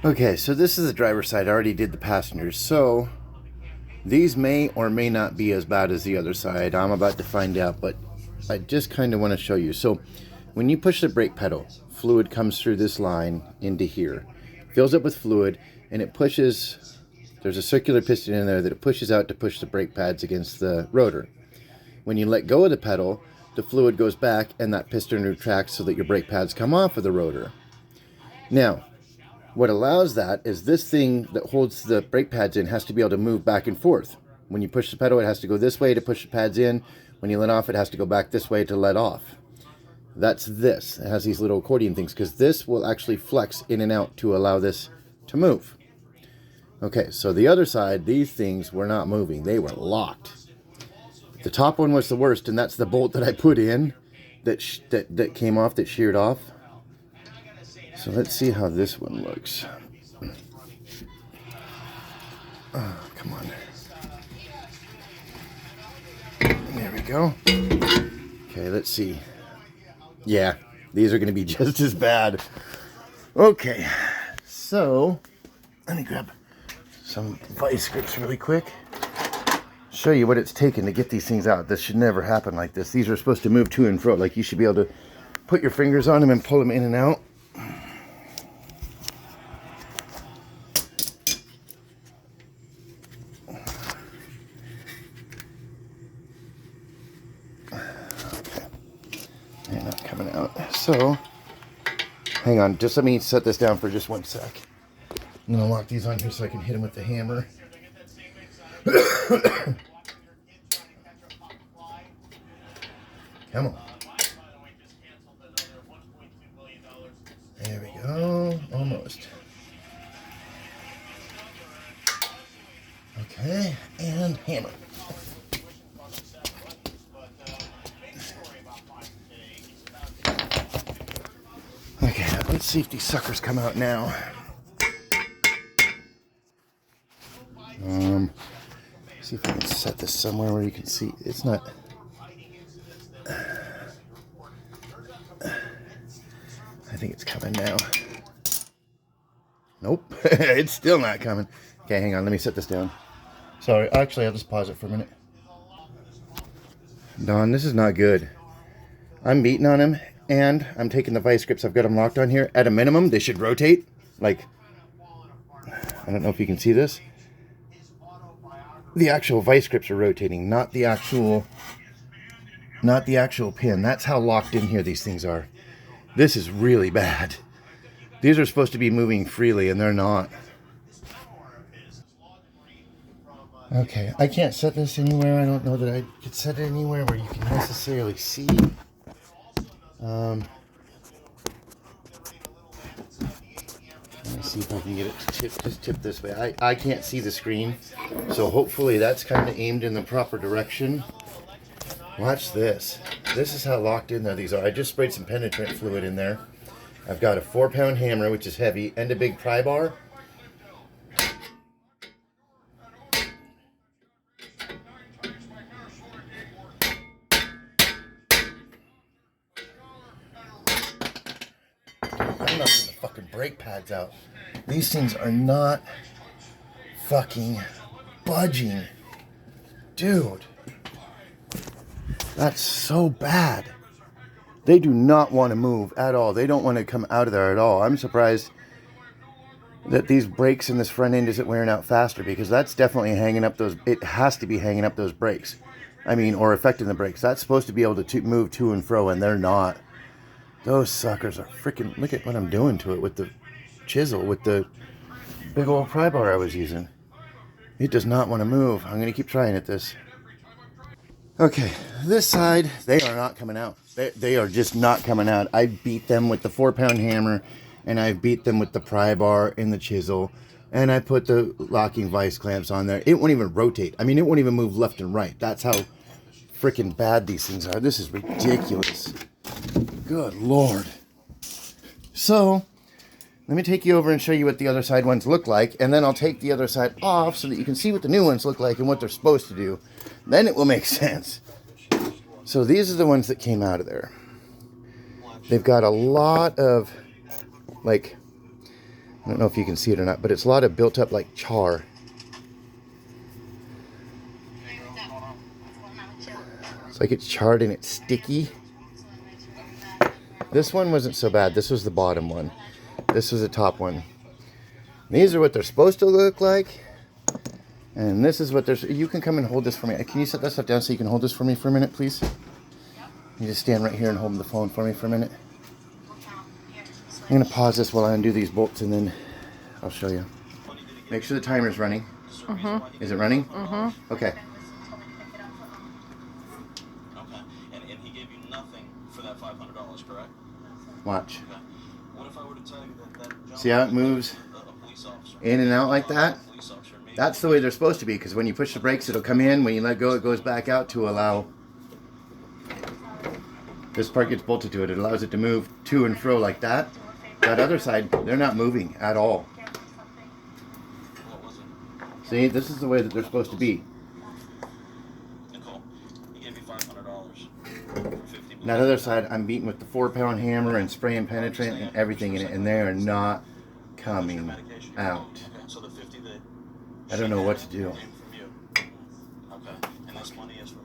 Okay, so this is the driver's side. I already did the passengers. So these may or may not be as bad as the other side. I'm about to find out, but I just kind of want to show you. So when you push the brake pedal, fluid comes through this line into here, fills up with fluid, and it pushes, there's a circular piston in there that it pushes out to push the brake pads against the rotor. When you let go of the pedal, the fluid goes back and that piston retracts so that your brake pads come off of the rotor. Now, what allows that is this thing that holds the brake pads in has to be able to move back and forth. When you push the pedal, it has to go this way to push the pads in. When you let off, it has to go back this way to let off. That's this. It has these little accordion things because this will actually flex in and out to allow this to move. Okay, so the other side, these things were not moving. They were locked. The top one was the worst, and that's the bolt that I put in that came off, that sheared off. So let's see how this one looks. Oh, come on. There we go. Okay, let's see. Yeah, these are going to be just as bad. Okay, so let me grab some vice grips really quick. Show you what it's taken to get these things out. This should never happen like this. These are supposed to move to and fro. Like, you should be able to put your fingers on them and pull them in and out. They're not coming out. So, hang on. Just let me set this down for just 1 sec. I'm going to lock these on here so I can hit them with the hammer. Come on. There we go. Almost. Okay. And hammer. Okay, let's see if these suckers come out now. See if I can set this somewhere where you can see. It's not. I think it's coming now. Nope, it's still not coming. Okay, hang on, let me set this down. Sorry, actually, I'll just pause it for a minute. Don, this is not good. I'm beating on him, and I'm taking the vice grips. I've got them locked on here. At a minimum, they should rotate. Like, I don't know if you can see this. The actual vice grips are rotating, not the actual pin. That's how locked in here these things are. This is really bad. These are supposed to be moving freely, and they're not. Okay, I can't set this anywhere. I don't know that I could set it anywhere where you can necessarily see. Let me see if I can get it to just tip this way. I can't see the screen, so hopefully that's kind of aimed in the proper direction. Watch this. This is how locked in there these are. I just sprayed some penetrant fluid in there. I've got a 4-pound hammer, which is heavy, and a big pry bar. I'm knocking the fucking brake pads out. These things are not fucking budging. Dude. That's so bad. They do not want to move at all. They don't want to come out of there at all. I'm surprised that these brakes in this front end isn't wearing out faster, because that's definitely hanging up those, it has to be hanging up those brakes. I mean, or affecting the brakes. That's supposed to be able to move to and fro, and they're not. Those suckers are freaking, look at what I'm doing to it with the chisel, with the big old pry bar I was using. It does not want to move. I'm going to keep trying at this. Okay, this side, they are not coming out. They are just not coming out. I beat them with the 4-pound hammer, and I beat them with the pry bar and the chisel, and I put the locking vice clamps on there. It won't even rotate. I mean, it won't even move left and right. That's how freaking bad these things are. This is ridiculous. Good Lord. So, let me take you over and show you what the other side ones look like, and then I'll take the other side off so that you can see what the new ones look like and what they're supposed to do. Then it will make sense. So these are the ones that came out of there. They've got a lot of, like, I don't know if you can see it or not, but it's a lot of built up like char. It's like it's charred and it's sticky. This one wasn't so bad. This was the bottom one. This was the top one. These are what they're supposed to look like. And this is what there's. You can come and hold this for me. Can you set that stuff down so you can hold this for me for a minute, please? You just stand right here and hold the phone for me for a minute. I'm going to pause this while I undo these bolts and then I'll show you. Make sure the timer's running. Mm-hmm. Is it running? Mm-hmm. Okay. Okay. And he gave you nothing for that $500, correct? Watch. Okay. What if I were to tell you that See how it moves in and out like that? That's the way they're supposed to be, because when you push the brakes, it'll come in. When you let go, it goes back out to allow this part gets bolted to it. It allows it to move to and fro like that. That other side, they're not moving at all. See, this is the way that they're supposed to be. Nicole, he gave you $500. And that other side, I'm beating with the 4-pound hammer and spraying penetrant and everything in it, and they are not coming out. So the 50 that I don't know what to do. came from you. Okay. And this money is for